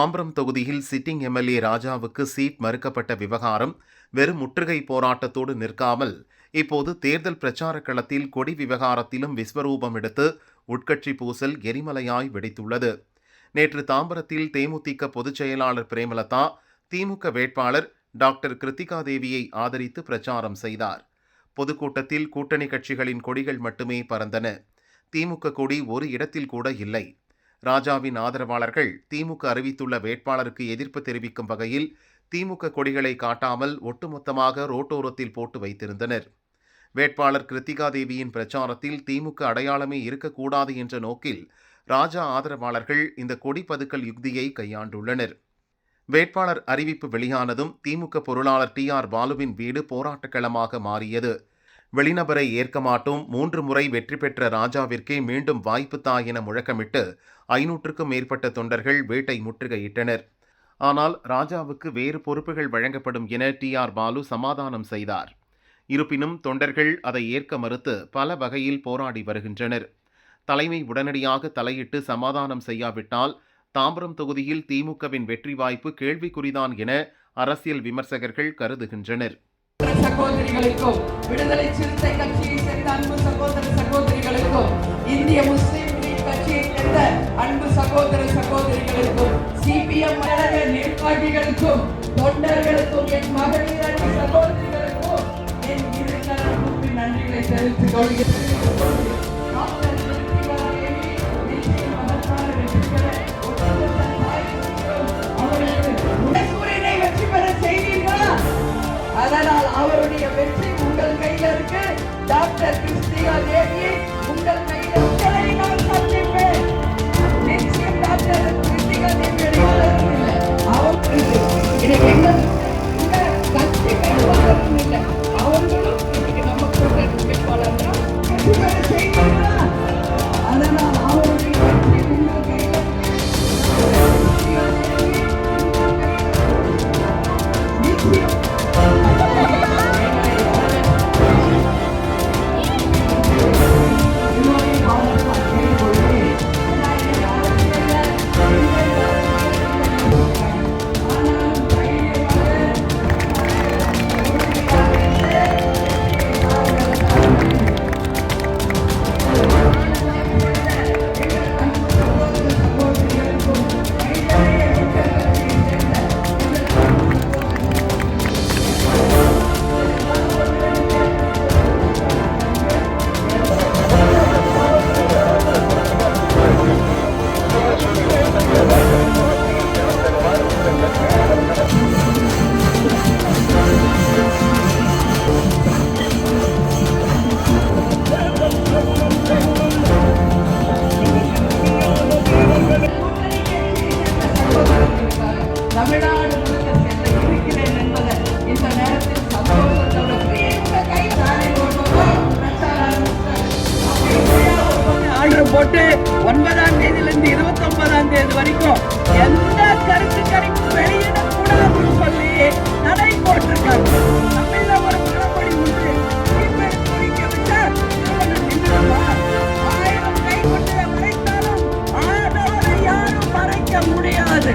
தாம்பரம் தொகுதியில் sitting MLA ராஜாவுக்கு seat மறுக்கப்பட்ட விவகாரம் வெறும் முற்றுகை போராட்டத்தோடு நிற்காமல் இப்போது தேர்தல் பிரச்சார களத்தில் கொடி விவகாரத்திலும் விஸ்வரூபம் எடுத்து உட்கட்சி பூசல் எரிமலையாய் வெடித்துள்ளது. நேற்று தாம்பரத்தில் தேமுதிக பொதுச் செயலாளர் பிரேமலதா திமுக வேட்பாளர் டாக்டர் கிருத்திகா தேவியை ஆதரித்து பிரச்சாரம் செய்தார். பொதுக்கூட்டத்தில் கூட்டணி கட்சிகளின் கொடிகள் மட்டுமே பறந்தன. திமுக கொடி ஒரு இடத்தில் கூட இல்லை. ராஜாவின் ஆதரவாளர்கள் திமுக அறிவித்துள்ள வேட்பாளருக்கு எதிர்ப்பு தெரிவிக்கும் வகையில் திமுக கொடிகளை காட்டாமல் ஒட்டுமொத்தமாக ரோட்டோரத்தில் போட்டு வைத்திருந்தனர். வேட்பாளர் கிருத்திகா தேவியின் பிரச்சாரத்தில் திமுக அடையாளமே இருக்கக்கூடாது என்ற நோக்கில் ராஜா ஆதரவாளர்கள் இந்த கொடி பதுக்கல் யுக்தியை கையாண்டுள்ளனர். வேட்பாளர் அறிவிப்பு வெளியானதும் திமுக பொருளாளர் TR பாலுவின் வீடு போராட்டக் களமாக மாறியது. வெளிநபரை ஏற்க மாட்டோம், 3 முறை வெற்றி பெற்ற ராஜாவிற்கே மீண்டும் வாய்ப்புத்தா என முழக்கமிட்டு 500க்கும் மேற்பட்ட தொண்டர்கள் வீட்டை முற்றுகையிட்டனர். ஆனால் ராஜாவுக்கு வேறு பொறுப்புகள் வழங்கப்படும் என TR பாலு சமாதானம் செய்தார். இருப்பினும் தொண்டர்கள் அதை ஏற்க மறுத்து பல வகையில் போராடி வருகின்றனர். தலைமை உடனடியாக தலையிட்டு சமாதானம் செய்யாவிட்டால் தாம்பரம் தொகுதியில் திமுகவின் வெற்றி வாய்ப்பு கேள்விக்குறிதான் என அரசியல் விமர்சகர்கள் கருதுகின்றனர். சகோதரிகளுக்கும் விடுதலை சிறுத்தை கட்சியை சேர்ந்த அன்பு சகோதர சகோதரிகளுக்கும் இந்திய முஸ்லிம் லீக் கட்சியை சேர்ந்த அன்பு சகோதர சகோதரிகளுக்கும் CPM கழக நிர்வாகிகளுக்கும் தொண்டர்களுக்கும் என் மகளிர் அணி சகோதரிகளுக்கும் என் இருநூறுக்கும் நன்றிகளை தெரிவித்துக் கொள்கிறேன். அதனால் அவருடைய வெற்றி உங்கள் கையில் இருக்கு. டாக்டர் கிருத்திகா தேவியை உங்கள் கையில் உங்களை நான் சந்திப்பேன். நிச்சயம் டாக்டர் கிருத்திகா தேவியுடைய அவருக்கு கட்சி இல்லை. அவர்களும் இன்னைக்கு நமக்கு வேட்பாளர் தான். அதனால் அவருடைய வெற்றி உங்கள் கையில் நிச்சயம். தமிழ்நாடு இருக்கிறேன் என்பதை இந்த நேரத்தில் சந்தோஷத்தோடு ஆர்டர் போட்டு 9ஆம் தேதியிலிருந்து 29ஆம் தேதி வரைக்கும் எந்த கருத்து கணிப்பு வெளியிடக்கூடாதுன்னு சொல்லி தடை போட்டிருக்காங்க. தமிழ்ல ஒரு பழமொழி உண்டு, ஆயிரம் கை கொண்டு மறைத்தாலும் ஆடவரை யாரும் மறைக்க முடியாது.